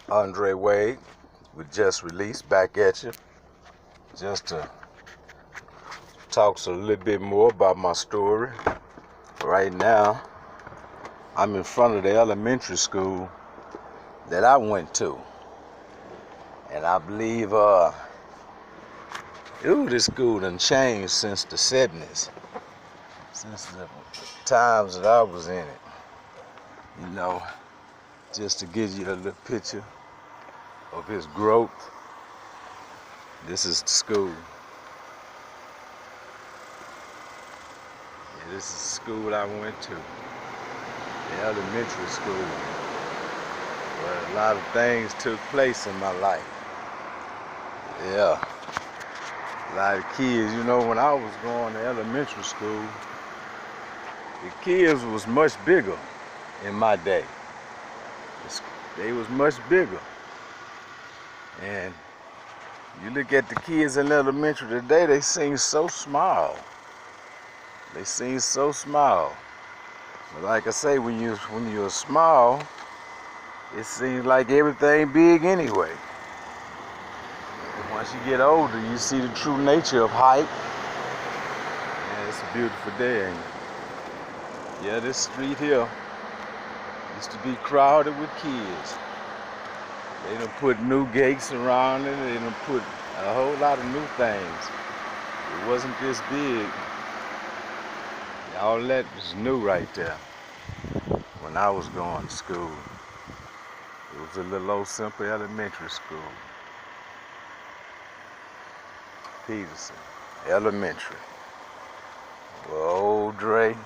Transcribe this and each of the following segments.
Andre Wade with Just Released back at you, just to talk a little bit more about my story. Right now, I'm in front of the elementary school that I went to, and I believe this school done changed since the 70s, since the times that I was in it. You know, just to give you a little picture of its growth. This is the school. Yeah, this is the school I went to, the elementary school, where a lot of things took place in my life. Yeah, a lot of kids, when I was going to elementary school, the kids was much bigger in my day. They was much bigger. And you look at the kids in elementary today, they seem so small. They seem so small. But like I say, when you're small, it seems like everything big anyway. But once you get older, you see the true nature of height. And it's a beautiful day, ain't it? Yeah, this street here used to be crowded with kids. They done put new gates around it. They done put a whole lot of new things. It wasn't this big. All that was new right there. When I was going to school, it was a little old simple elementary school. Peterson Elementary. Well, old Dre,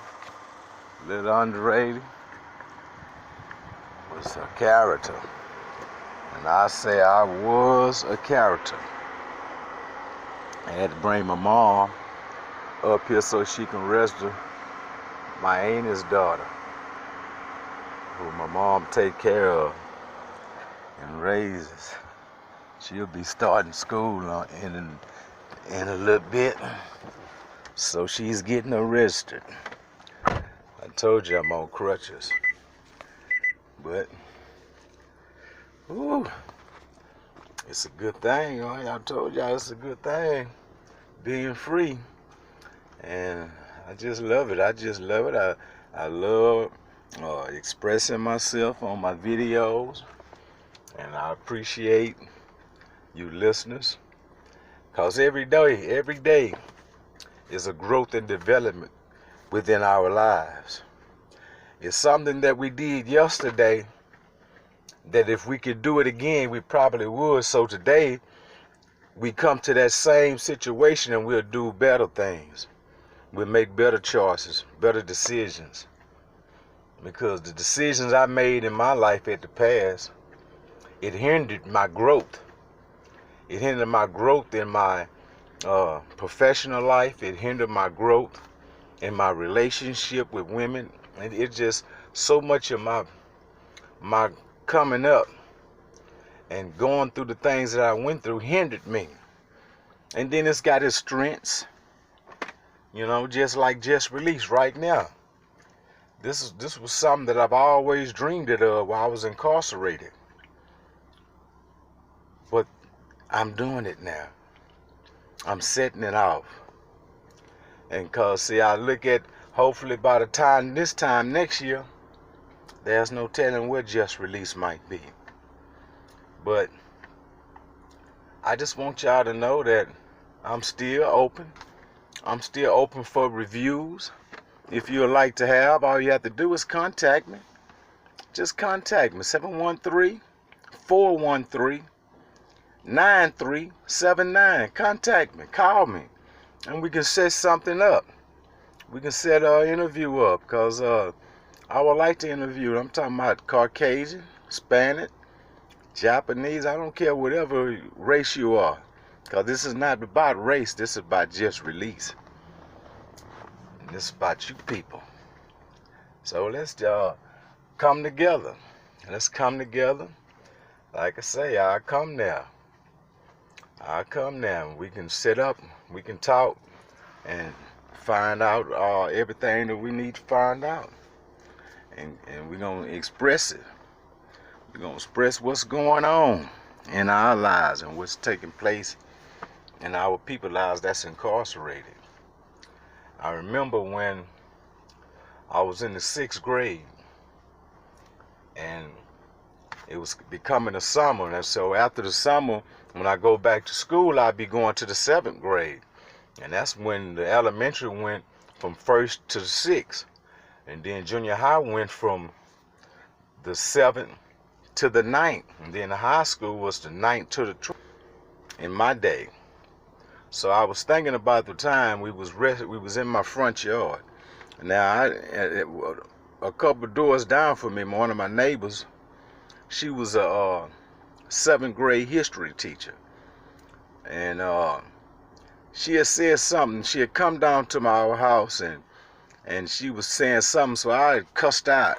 little Andre was a character. And I say I was a character. I had to bring my mom up here so she can register my aunt's daughter, who my mom take care of and raises. She'll be starting school in a little bit, so she's getting her registered. I told you I'm on crutches, but it's a good thing. I told y'all it's a good thing being free, and I just love it. I love expressing myself on my videos, and I appreciate you listeners, because every day is a growth and development within our lives. It's something that we did yesterday that if we could do it again, we probably would. So today, we come to that same situation and we'll do better things. We'll make better choices, better decisions. Because the decisions I made in my life at the past, it hindered my growth. It hindered my growth in my professional life. It hindered my growth in my relationship with women. And it just, so much of my coming up and going through the things that I went through hindered me. And then it's got its strengths, just like Just Released right now. This was something that I've always dreamed of while I was incarcerated. But I'm doing it now. I'm setting it off. And I look at, hopefully by the time this time next year, there's no telling where Just Released might be. But I just want y'all to know that I'm still open. I'm still open for reviews. If you would like to have, all you have to do is contact me. Just contact me, 713-413-9379. Contact me, call me, and we can set something up. We can set an interview up, because I would like to interview. I'm talking about Caucasian, Hispanic, Japanese, I don't care whatever race you are. Because this is not about race, this is about Just Release. And this is about you people. So let's come together. Let's come together. Like I say, I'll come now. We can sit up, we can talk, and find out everything that we need to find out. And we're going to express it. We're going to express what's going on in our lives and what's taking place in our people's lives that's incarcerated. I remember when I was in the 6th grade, and it was becoming a summer, and so after the summer, when I go back to school, I'd be going to the 7th grade, and that's when the elementary went from 1st to the 6th, and then junior high went from the 7th to the 9th, and then the high school was the 9th to the 12th in my day. So I was thinking about the time we was in my front yard. Now, a couple doors down from me, one of my neighbors, she was a 7th grade history teacher. And she had said something. She had come down to our house, and she was saying something, so I had cussed out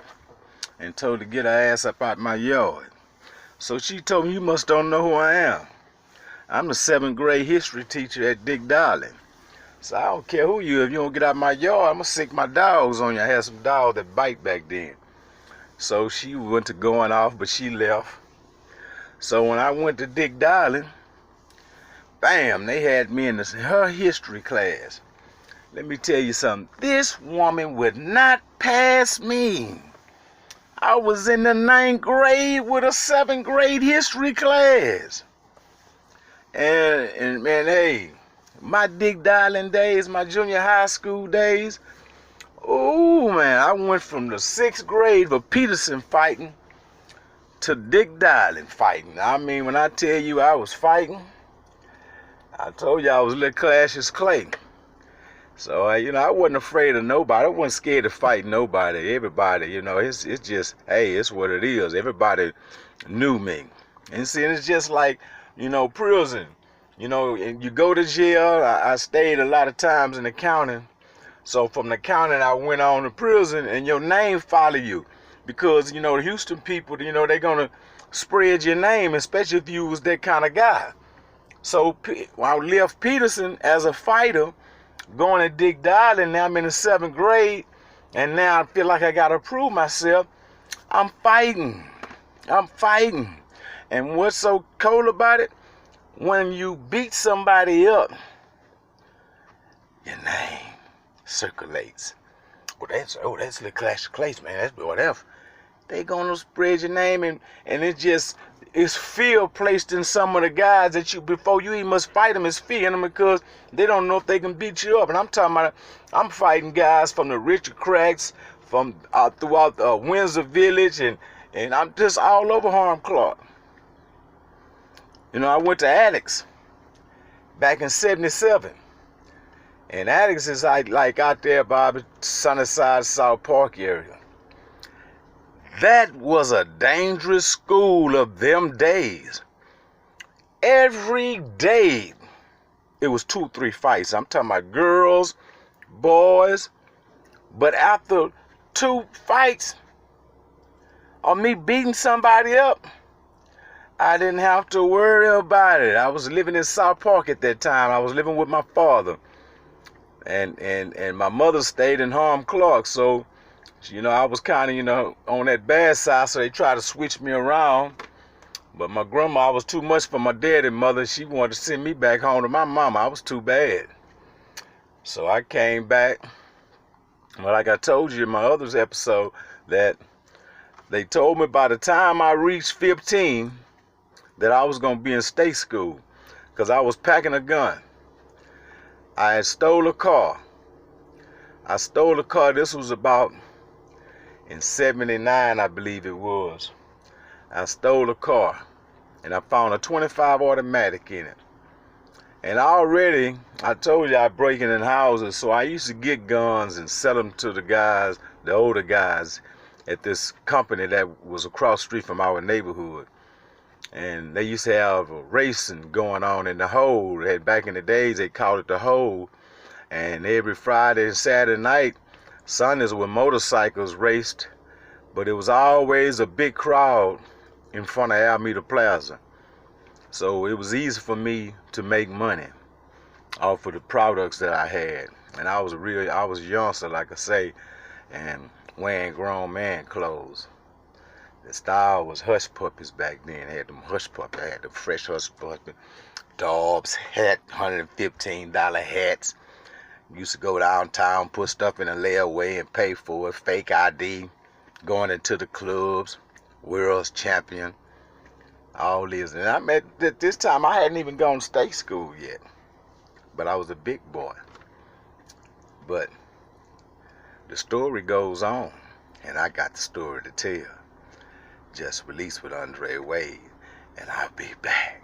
and told her to get her ass up out my yard. So she told me, "You must don't know who I am. I'm the 7th grade history teacher at Dick Darling. So I don't care who you, if you don't get out my yard, I'm going to sick my dogs on you." I had some dogs that bite back then. So she went to going off, but she left. So when I went to Dick Darling, bam, they had me in her history class. Let me tell you something. This woman would not pass me. I was in the 9th grade with a 7th grade history class. And man, hey, my Dick Darling days, my junior high school days, oh man, I went from the 6th grade for Peterson fighting to Dick Darling fighting. I mean, when I tell you I was fighting, I told you I was little Cassius Clay. So, I wasn't afraid of nobody. I wasn't scared to fight nobody. Everybody, it's just, hey, it's what it is. Everybody knew me. And see, it's just like, prison. And you go to jail. I stayed a lot of times in the county. So from the county, I went on to prison, and your name follow you. Because, the Houston people, they're going to spread your name, especially if you was that kind of guy. So when I left Peterson as a fighter, going to Dick Darling, now I'm in the 7th grade, and now I feel like I got to prove myself. I'm fighting. And what's so cool about it? When you beat somebody up, your name circulates. That's little Clash of Clays, man. That's whatever. They gonna spread your name, and it's fear placed in some of the guys that before you even must fight them, it's fear in them because they don't know if they can beat you up. And I'm talking about, I'm fighting guys from the Richard Cracks, from throughout Windsor Village, and I'm just all over Harlem Clark. I went to Addicts back in '77. And Addicts is like out there by the Sunnyside, South Park area. That was a dangerous school of them days. Every day, it was 2 or 3 fights. I'm talking about girls, boys. But after 2 fights, or me beating somebody up, I didn't have to worry about it. I was living in South Park at that time. I was living with my father. And my mother stayed in Harlem Clark. So, I was kind of, on that bad side, so they tried to switch me around. But my grandma was too much for my dad and mother. She wanted to send me back home to my mama. I was too bad. So I came back. Well, like I told you in my other episode, that they told me by the time I reached 15 that I was going to be in state school because I was packing a gun. I had stole a car. This was about in '79, I believe it was. I stole a car, and I found a .25 automatic in it. And already, I told you I breaking in houses, so I used to get guns and sell them to the guys, the older guys, at this company that was across the street from our neighborhood. And they used to have a racing going on in the hole. Back in the days, they called it the hole. And every Friday and Saturday night, Sundays when motorcycles raced, but it was always a big crowd in front of Alameda Plaza. So it was easy for me to make money off of the products that I had. And I was a youngster, like I say, and wearing grown man clothes. The style was hush puppies back then. Had them hush puppies. I had the fresh hush puppies. Dobbs hat, $115 hats. Used to go downtown, put stuff in a layaway and pay for it. Fake ID. Going into the clubs. World's champion. All this. And I met this time I hadn't even gone to state school yet. But I was a big boy. But the story goes on. And I got the story to tell. Just released with Andre Wade. And I'll be back.